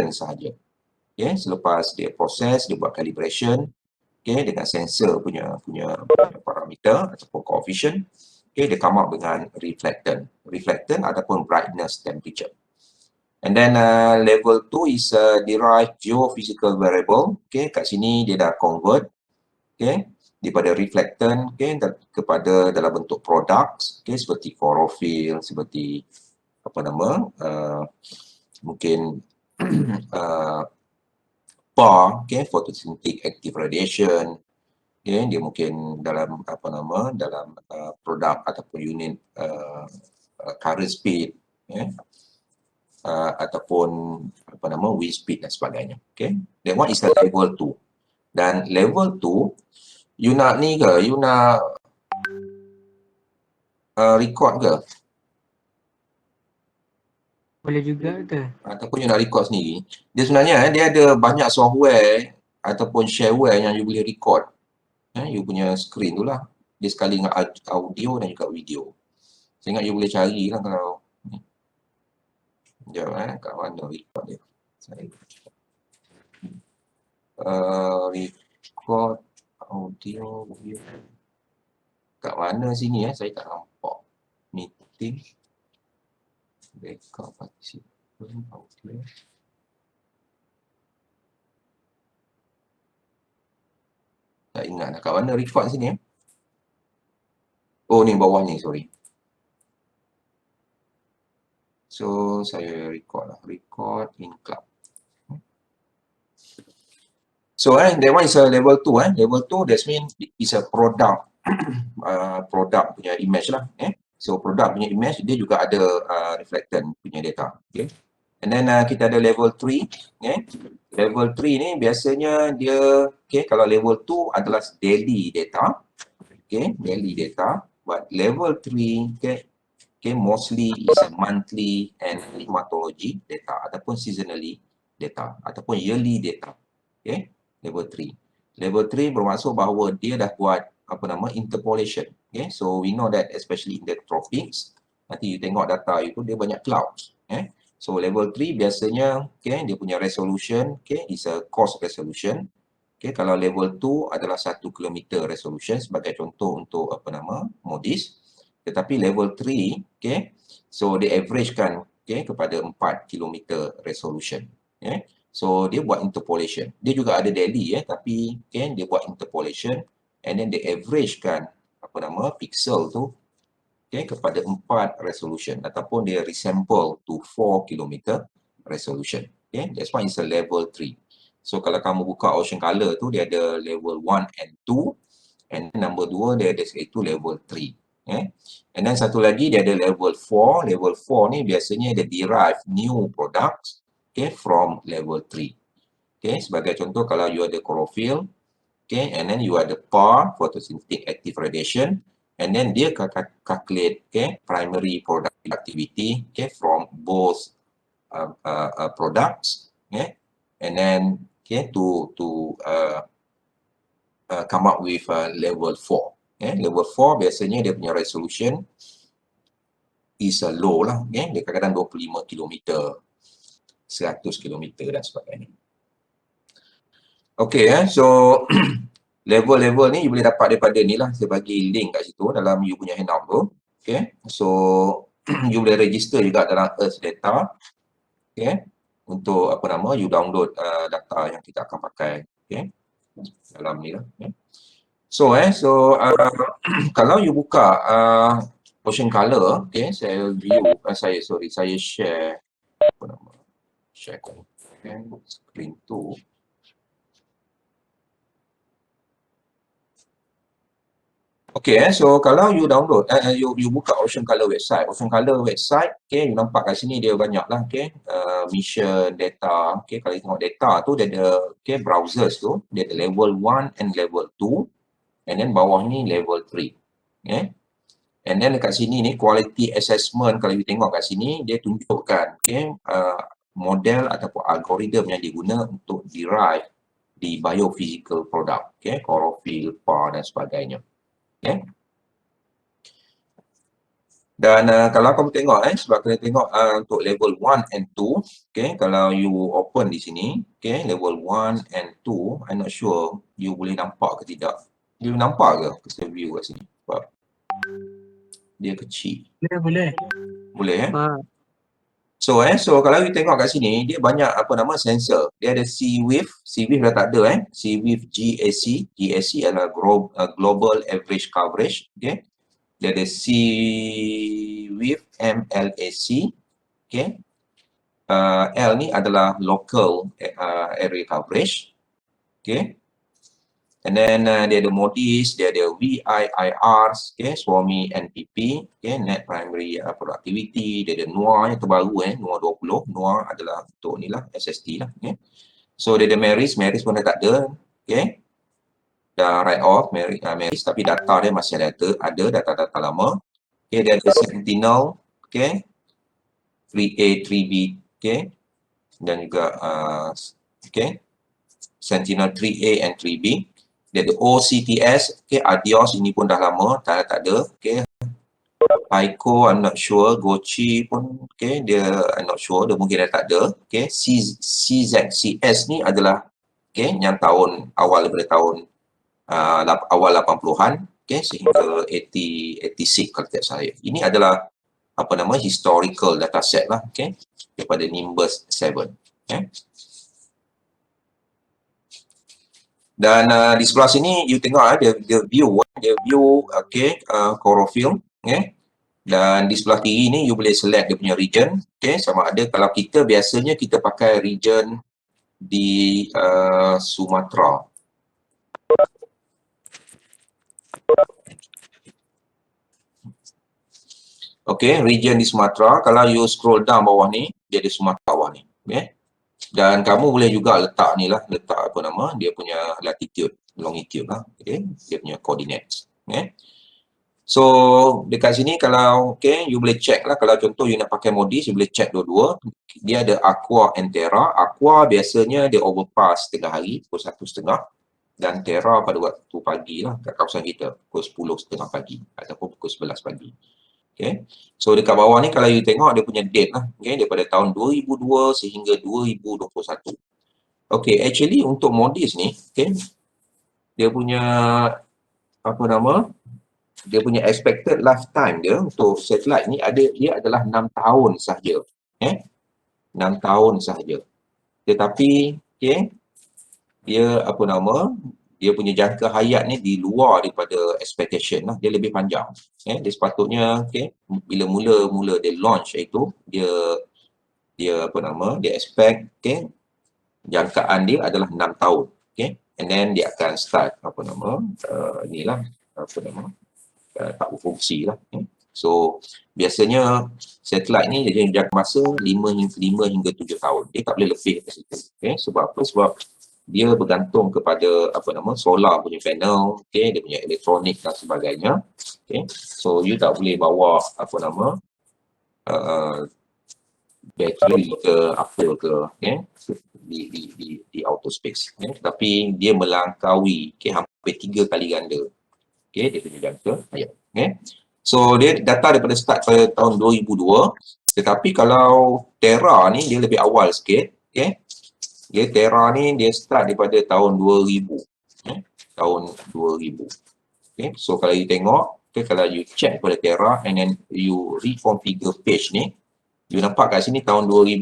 reflectant sahaja. Okay, selepas dia proses, dia buat calibration, okay, dengan sensor punya parameter ataupun coefficient, okay, dia come up dengan reflectant ataupun brightness temperature. And then level 2 is derived geophysical variable. Okay, kat sini dia dah convert, okay, daripada reflectant, okay, kepada dalam bentuk products, okay, seperti chlorophyll, seperti apa nama, mungkin PAR, okay, photosynthetic active radiation, okay, dia mungkin dalam apa nama, dalam produk ataupun unit current speed, okay, ataupun apa nama, wind speed dan sebagainya. Okay, that one is the level 2. Dan level 2, you nak ni ke, you nak record ke? Boleh juga ke? Ataupun you nak record sendiri. Dia sebenarnya dia ada banyak software ataupun shareware yang you boleh record. You punya screen tu lah. Dia sekali dengan audio dan juga video. Saya ingat you boleh cari lah kalau ni. Sekejap kat mana record dia. Saya record audio video. Kat mana sini saya tak nampak. Meeting. Record participant audio. Tak ingat lah kat mana record sini. Oh ni bawah ni, sorry. So saya record lah. Record in cloud. So that one is a level 2. Level 2 that means is a product. Product punya image lah. So product punya image dia juga ada reflectant punya data. Okay. And then kita ada level 3. Level 3 ni biasanya dia, okay, kalau level 2 adalah daily data. Okay, daily data. But level 3, okay, mostly is a monthly and climatology data ataupun seasonally data ataupun yearly data. Okay, level 3. Level 3 bermaksud bahawa dia dah buat apa nama, interpolation. Okay, so we know that especially in the tropics, nanti you tengok data itu dia banyak clouds. So level 3 biasanya, okay, dia punya resolution, okay, is a coarse resolution. Okay, kalau level 2 adalah 1 km resolution sebagai contoh untuk apa nama, MODIS. Tetapi level 3, okay, so dia averagekan, okay, kepada 4 km resolution. Okay. So dia buat interpolation. Dia juga ada daily tapi okay, dia buat interpolation and then dia averagekan apa nama, pixel tu, okay, kepada 4 resolution ataupun dia resample to 4 km resolution. Okay, that's why it's a level 3. So kalau kamu buka Ocean Color tu dia ada level 1 and 2 and number 2 dia ada iaitu level 3. And then satu lagi dia ada level 4. Level 4 ni biasanya dia derive new products, okay, from level 3. Okay, sebagai contoh kalau you ada chlorophyll, okay, and then you ada PAR, photosynthetic active radiation, and then dia calculate, okay, primary productivity, okay, from both products, okay, and then okay, to come up with level 4. Level 4 biasanya dia punya resolution is low lah, okay, dia kadang-kadang 25 km, 100 km dan sebagainya. Okay, so level-level ni you boleh dapat daripada ni lah, saya bagi link kat situ dalam you punya handout tu. Okay, so you boleh register juga dalam Earth Data. Okay, untuk apa nama, you download data yang kita akan pakai, okay, dalam ni lah. Okay. So kalau you buka Ocean Color, okay, saya view, saya share apa nama, share content screen tu. Okay, so kalau you download, you buka Ocean Color website, okay, you nampak kat sini dia banyak lah, okay, mission, data, okay, kalau you tengok data tu dia ada, okay, browsers tu, dia ada level 1 and level 2, and then bawah ni level 3, okay, and then dekat sini ni quality assessment, kalau you tengok kat sini, dia tunjukkan, okay, model ataupun algoritma yang diguna untuk derive di biophysical product, okay, chlorophyll, PAR dan sebagainya. Okay. Dan kalau kamu tengok sebab kena tengok untuk level 1 and 2, okay, kalau you open di sini, okay, level 1 and 2, I'm not sure you boleh nampak ke tidak. You nampak ke kita view kat sini? Sebab dia kecil. Boleh. Boleh Ha. So kalau you tengok kat sini, dia banyak apa nama sensor. Dia ada C-Wave dah tak ada C-Wave GAC adalah Global Average Coverage, okay. Dia ada C-Wave MLAC, okay. L ni adalah Local Area Coverage, okay. And then dia ada MODIS, dia ada VIIRs, okay, SWAMI NPP, okay, Net Primary Productivity, dia ada NOAA yang terbaru NOAA 20, NOAA adalah untuk ni lah, SST lah, okay. So dia ada MERIS pun dah tak ada, okay. Dah write off MERIS, tapi data dia masih ada data-data lama, okay. Dia ada Sentinel, okay, 3A, 3B, okay, dan juga okay, Sentinel 3A and 3B. Dia ada OCTS, okay, Adios ini pun dah lama, tak ada, okay. Aiko, I'm not sure, Gochi pun, okay, dia I'm not sure, dia mungkin dah tak ada, okay. CZCS ni adalah, okay, yang tahun awal daripada tahun awal 80-an, okay, sehingga 86 kalau tak salah. Ini adalah apa nama historical dataset lah, okay, daripada Nimbus 7, okay. Dan di sebelah sini you tengok dia view okay, chlorophyll, okay. Dan di sebelah kiri ni you boleh select dia punya region, okay. Sama ada kalau kita biasanya kita pakai region di Sumatera. Okay, region di Sumatera, kalau you scroll down bawah ni, dia ada Sumatera bawah ni, okay. Dan kamu boleh juga letak ni lah, letak apa nama, dia punya latitude, longitude lah, okay, dia punya coordinates, okay. So dekat sini kalau okay, you boleh check lah, kalau contoh you nak pakai MODIS, you boleh check dua-dua. Dia ada Aqua and Terra. Aqua biasanya dia overpass tengah hari, pukul 1.30, dan Terra pada waktu pagi lah, kat kawasan kita, pukul 10.30 pagi ataupun pukul 11 pagi. Okay. So dekat bawah ni kalau you tengok dia punya date lah, okay, daripada tahun 2002 sehingga 2021. Okay, actually untuk MODIS ni, okay, dia punya apa nama, dia punya expected lifetime dia untuk satellite ni dia adalah 6 tahun sahaja. 6 tahun sahaja. Tetapi okay, dia apa nama, dia punya jangka hayat ni di luar daripada expectation lah, dia lebih panjang. Dia sepatutnya okay, bila mula dia launch itu, dia apa nama, dia expect okay, jangkaan dia adalah 6 tahun. Okay. And then dia akan start apa nama, inilah apa nama, tak berfungsi lah. So biasanya satellite ni dia jangka masa 5 hingga 7 tahun. Dia tak boleh lebih ke situ. Okay. Sebab apa? Sebab dia bergantung kepada apa nama, solar punya panel, okay, dia punya elektronik dan sebagainya. Okay. So you tak boleh bawa apa nama, bateri ke apa ke, okay, di outer space. Okay. Tapi dia melangkaui okay, hampir 3 kali ganda. Okay, dia punya jangka hayat. Okay. So dia data daripada start pada tahun 2002, tetapi kalau Terra ni dia lebih awal sikit, okay. Dia Terra ni dia start daripada tahun 2000, okay. Tahun 2000. Okay. So kalau you tengok, okay, kalau you check pada Terra and then you reconfigure page ni, you nampak kat sini tahun 2000,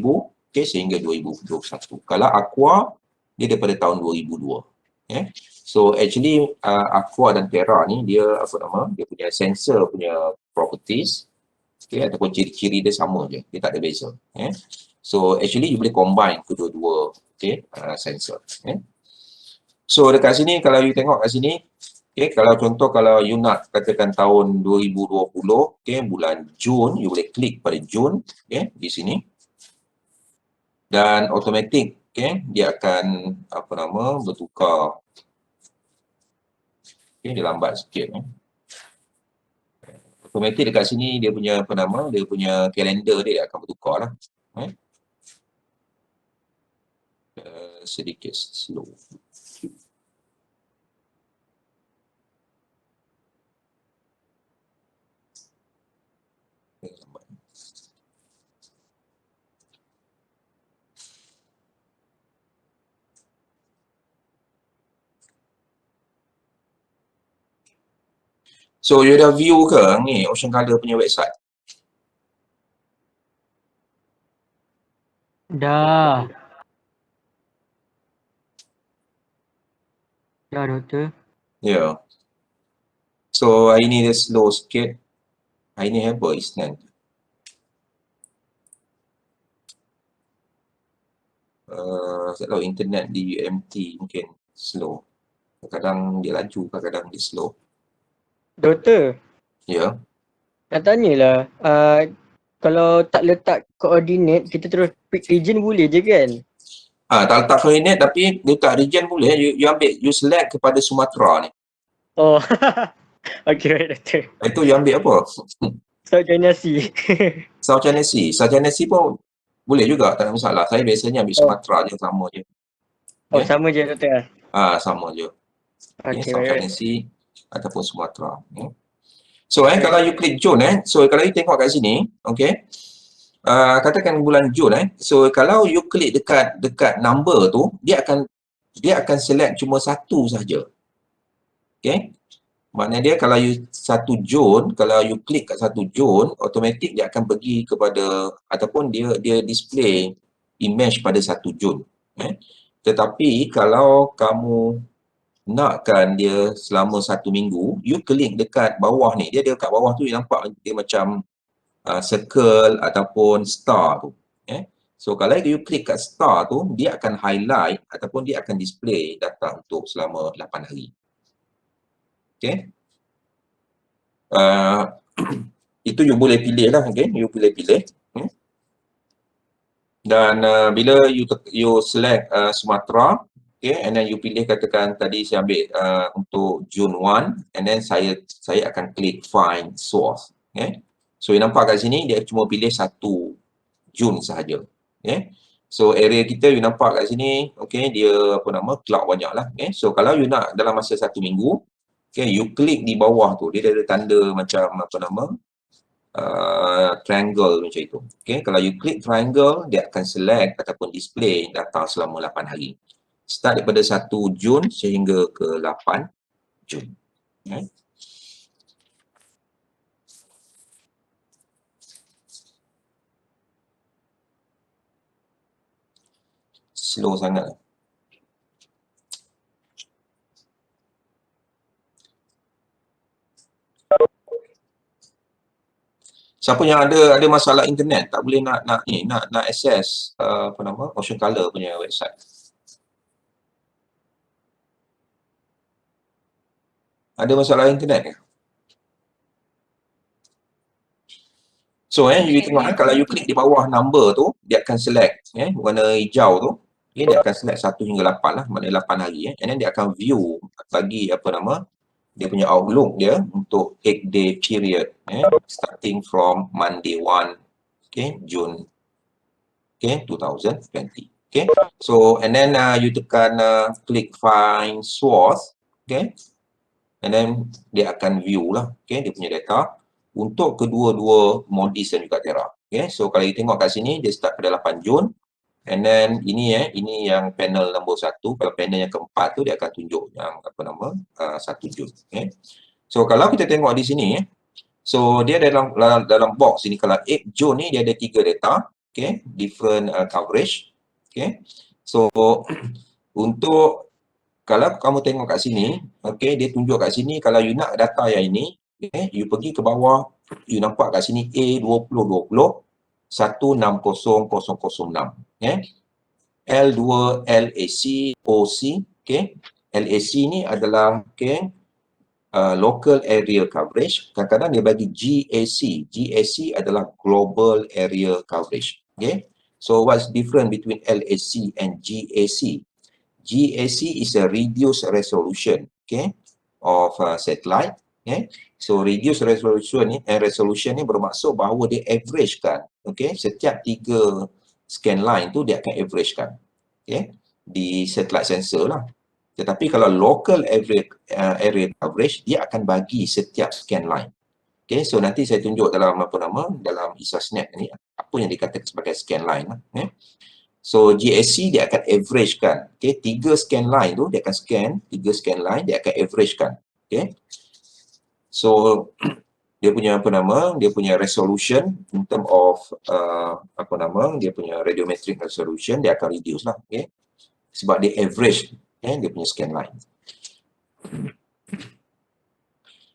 okay, sehingga 2021. Kalau Aqua dia daripada tahun 2002. Okay. So actually Aqua dan Terra ni dia apa nama, dia punya sensor punya properties, okay, ataupun ciri-ciri dia sama je, dia tak ada beza. Okay. So actually you boleh combine kedua-dua, okay, sensor. Okay. So dekat sini kalau you tengok kat sini, okay, kalau contoh kalau you nak katakan tahun 2020, okay, bulan Jun, you boleh klik pada Jun, okay, di sini. Dan automatic, okay, dia akan apa nama, bertukar. Okay, dia lambat sikit. Automatic dekat sini dia punya apa nama, dia punya kalender dia akan bertukar lah. Sedikit slow. So you dah view ke ni Ocean Color punya website? Dah. Dah, doktor. Ya. Yeah. So hari ni dia slow sikit. Hari ni apa Isnin? Saya tahu internet di UMT mungkin slow. Kadang-kadang dia laju, kadang-kadang dia slow. Doktor, Ya. Yeah. nak tanyalah. Kalau tak letak koordinat, kita terus pick region boleh je kan? Tak letak koordinat tapi letak region boleh. You select kepada Sumatera ni. Oh. Okey, baik doktor. Itu you ambil apa? South China Sea. South China Sea. South China Sea pun boleh juga, tak ada masalah. Saya biasanya ambil Sumatera je, sama je. Oh, Okay? sama je doktor. Sama je. Okay, Okey, South baik. China Sea ataupun Sumatera. Okay? So kalau you klik June so kalau you tengok kat sini, okay, katakan bulan Jun so kalau you klik dekat number tu, dia akan select cuma satu saja. Okay? Maknanya dia kalau you 1 Jun, kalau you klik kat 1 Jun, automatik dia akan pergi kepada ataupun dia display image pada 1 Jun. Tetapi kalau kamu nakkan dia selama 1 minggu, you klik dekat bawah ni. Dia dekat bawah tu you nampak dia macam circle ataupun star tu. So kalau you klik kat star tu, dia akan highlight ataupun dia akan display data untuk selama 8 hari. Okay? Itu you boleh pilih lah, okay? You boleh pilih. Dan bila you select Sumatera, okay, and then you pilih katakan tadi saya ambil untuk June 1, and then saya akan klik find source. Okay? So you nampak kat sini dia cuma pilih 1 June sahaja. Okay? So area kita you nampak kat sini, okay, dia apa nama cloud banyak lah. Okay? So kalau you nak dalam masa 1 minggu, okay, you klik di bawah tu, dia ada tanda macam apa nama triangle macam itu. Okay, kalau you klik triangle, dia akan select ataupun display data selama 8 hari. Start daripada 1 Jun sehingga ke 8 Jun. Okay. Slow sangat. Siapa yang ada masalah internet tak boleh nak access apa nama Ocean Color punya website. Ada masalah internet ke? So you tengok kalau you klik di bawah number tu, dia akan select warna hijau tu, dia akan select 1 hingga 8 lah, maknanya 8 hari and then dia akan view bagi apa nama dia punya outlook dia untuk 8-day period starting from Monday 1 June 2020. Okay, so and then you tekan click find source, okay, and then dia akan view lah, okay, dia punya data untuk kedua-dua Modis dan juga Terra. Okay, so kalau you tengok kat sini dia start pada 8 Jun, and then ini yang panel nombor 1. Kalau panel yang keempat tu dia akan tunjuk yang apa nama 1 Jun. Okay. So kalau kita tengok di sini so dia dalam box ini kalau 8 Jun ni dia ada 3 data, okay, different coverage. Okay. So untuk kalau kamu tengok kat sini, okay, dia tunjuk kat sini kalau you nak data yang ini, okay, you pergi ke bawah, you nampak kat sini A2020 160006, okay. L2 LAC OC, okay. LAC ni adalah okay, local area coverage. Kadang-kadang dia bagi GAC. GAC adalah global area coverage. Okay. So what's different between LAC and GAC? GAC is a reduced resolution, okay, of satellite. Okay. So reduced resolution ni bermaksud bahawa dia average kan, okay, setiap 3 scan line tu dia akan average kan, okay, di satellite sensor lah. Tetapi kalau local area coverage, dia akan bagi setiap scan line. Okay, so nanti saya tunjuk dalam dalam ISASNet ni apa yang dikatakan sebagai scan line lah. Okay. So GAC dia akan average kan. Okay, 3 scan line tu dia akan scan, 3 scan line dia akan average kan. Okay. So dia punya dia punya resolution in term of dia punya radiometric resolution dia akan reduce lah, okay? Sebab dia average dia punya scan line.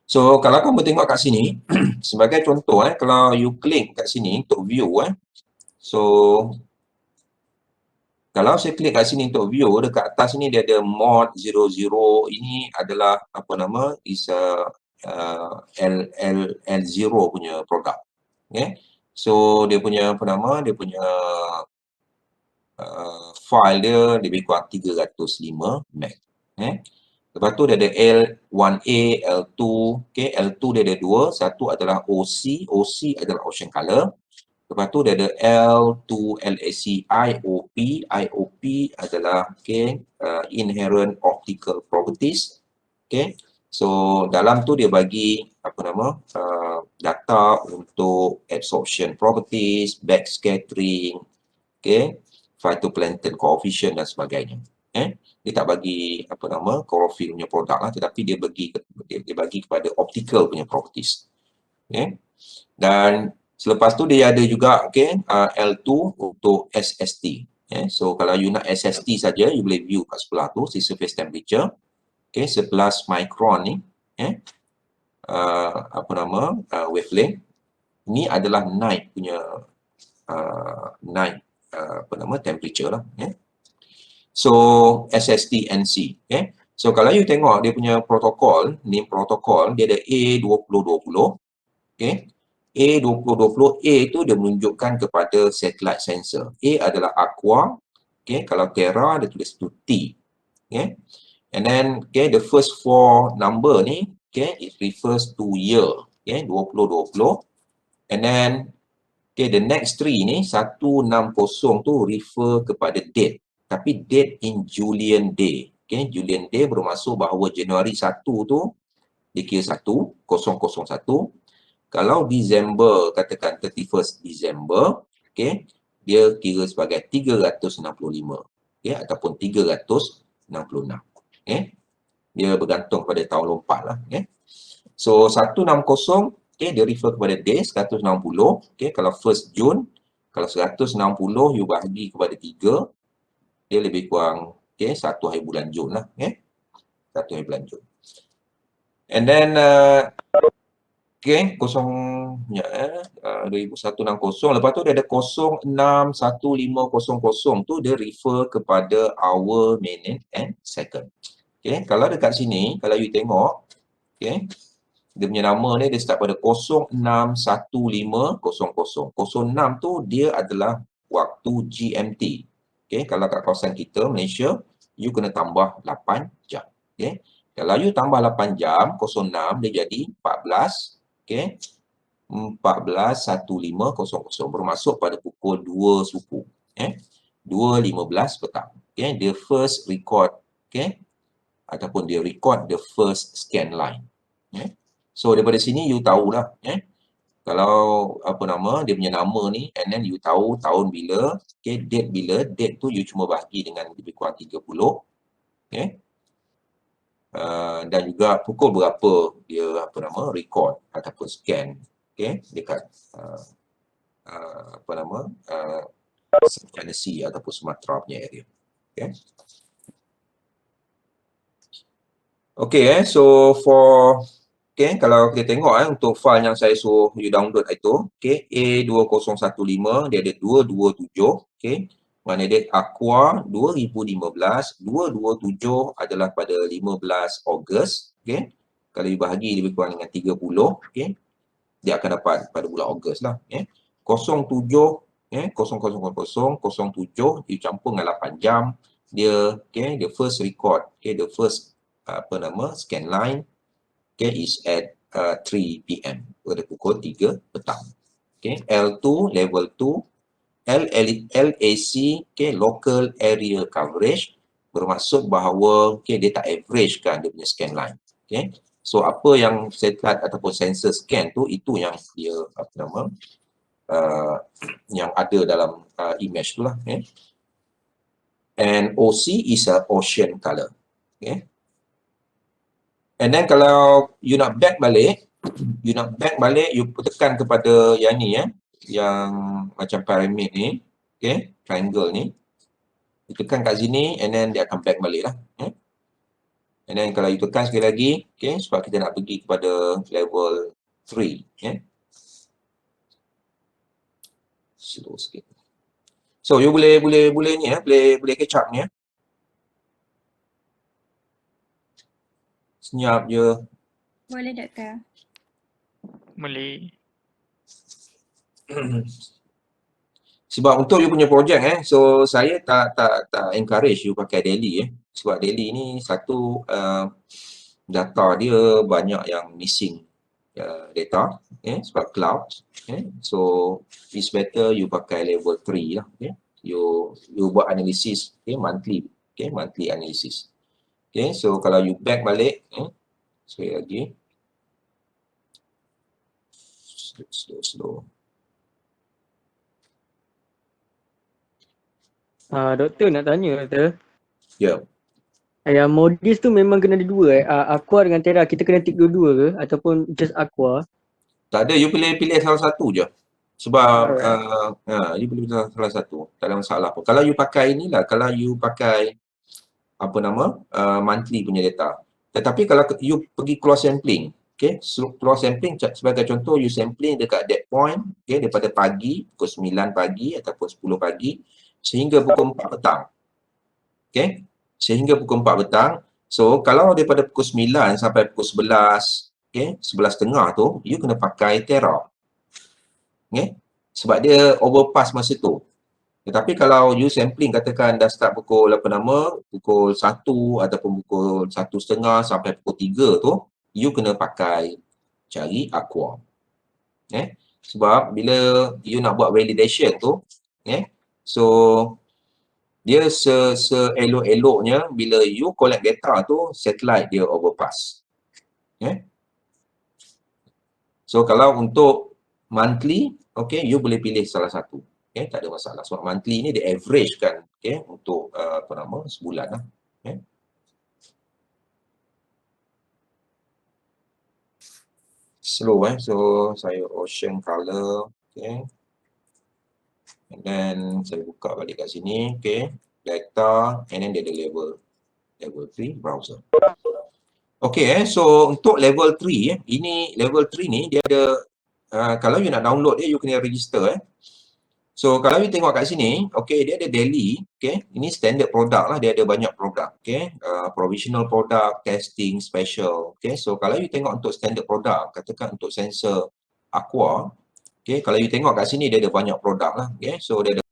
So kalau kamu tengok kat sini sebagai contoh kalau you klik kat sini untuk view so kalau saya klik kat sini untuk view, dekat atas ni dia ada mod 00, ini adalah is a L0 punya produk. Okay? So dia punya dia punya file dia lebih kurang 305 meg. Lepas tu dia ada L1A, L2, okay? L2 dia ada dua, satu adalah OC adalah ocean color. Lepas tu dia ada L2 LAC IOP. IOP adalah inherent optical properties. Okay. So dalam tu dia bagi data untuk absorption properties, backscattering, okay, phytoplankton coefficient dan sebagainya. Dia tak bagi chlorophyll punya produk lah, tetapi dia bagi kepada optical punya properties. Okay. Dan selepas tu dia ada juga L2 untuk SST. So kalau you nak SST saja, you boleh view kat sebelah tu, si surface temperature. 11 micron ni. Wavelength. Ini adalah night punya temperature lah. So SST NC. So kalau you tengok dia punya protokol, name protokol, dia ada A2020. A2020A tu dia menunjukkan kepada satellite sensor. A adalah aqua, kalau Terra dia tulis tu T. And then the first four number ni it refers to year, 2020. And then the next three ni 160 tu refer kepada date. Tapi date in Julian day. Julian day bermaksud bahawa Januari 1 tu dikira 1, 001. Kalau Disember, katakan 31st Disember, dia kira sebagai 365, ataupun 366. Dia bergantung pada tahun lompat lah. So 160, dia refer kepada days, 160. Kalau 1st June, kalau 160 you bahagi kepada 3, dia lebih kurang 1 hari bulan Jun lah. 1 hari bulan Jun. And then 2160. Lepas tu dia ada 061500 tu dia refer kepada hour, minute and second. Kalau dekat sini, kalau you tengok, dia punya nama ni dia start pada 061500. 06 tu dia adalah waktu GMT. Kalau kat kawasan kita, Malaysia, you kena tambah 8 jam. Kalau you tambah 8 jam, 06 dia jadi 14. 14.15.00 bermasuk pada pukul 2 suku. 2.15 petang. Dia first record, ataupun dia record the first scan line. So daripada sini you tahulah, kalau dia punya nama ni, and then you tahu tahun bila, date bila, date tu you cuma bahagi dengan lebih kurang 30. Dan juga pukul berapa dia record ataupun scan dekat Tennessee ataupun Sumatera punya area. So for kalau kita tengok untuk file yang saya suruh you download itu, A2015 dia ada 227, mana dia Aqua 2015, 227 adalah pada 15 Ogos, kalau you bahagi lebih kurang dengan 30, dia akan dapat pada bulan Ogos lah. 07 000007 you campur dengan 8 jam, dia the first record, the first scan line is at 3 PM pada pukul 3 petang. L2 level 2, LAC local area coverage bermaksud bahawa dia tak average kan dia punya scan line. So apa yang satellite ataupun sensor scan tu, itu yang dia yang ada dalam image tu lah. And OC is a ocean color. And then kalau you nak back balik, you nak back balik, you tekan kepada yang ni yang macam pyramid ni, okay, triangle ni. You tekan kat sini and then dia akan back balik lah. And then kalau you tekan sekali lagi, okay, sebab kita nak pergi kepada level 3. Slow sikit. So you boleh ni boleh catch up ni Senyap je. Boleh doktor. Boleh. Sebab untuk you punya projek so saya tak encourage you pakai Delhi sebab Delhi ni satu data dia banyak yang missing data sebab cloud so it's better you pakai level 3 lah you buat analisis monthly monthly analysis so kalau you back balik sekali lagi slow. Doktor nak tanya doktor. Ya. Yang modis tu memang kena ada dua Aqua dengan Terra, kita kena tick dua-dua ke ataupun just Aqua? Tak ada, you pilih salah satu je. Sebab Alright. you pilih salah satu. Tak ada masalah pun. Kalau you pakai inilah, kalau you pakai monthly punya data. Tetapi kalau you pergi cross sampling, so cross sampling sebagai contoh you sampling dekat that point, daripada pagi pukul 9 pagi ataupun 10 pagi sehingga pukul 4 petang. Sehingga pukul 4 petang. So kalau daripada pukul 9 sampai pukul 11, 11.30 tu, you kena pakai Terra. Sebab dia overpass masa tu. Tetapi kalau you sampling katakan dah start pukul pukul 1 ataupun pukul 1.30 sampai pukul 3 tu, you kena pakai cari Aqua. Sebab bila you nak buat validation tu, so dia seelok-eloknya bila you collect data tu, satellite dia overpass. So kalau untuk monthly, you boleh pilih salah satu. Tak ada masalah. Sebab monthly ni dia average kan, untuk sebulan lah. Slow so saya ocean color, and then saya buka balik kat sini, data, and then dia ada level 3 browser. So untuk level 3 ini level 3 ni dia ada kalau you nak download dia you kena register So kalau you tengok kat sini, dia ada daily, ini standard produk lah, dia ada banyak produk, provisional product, testing, special, so kalau you tengok untuk standard produk, katakan untuk sensor Aqua, kalau you tengok kat sini dia ada banyak produk lah, so dia ada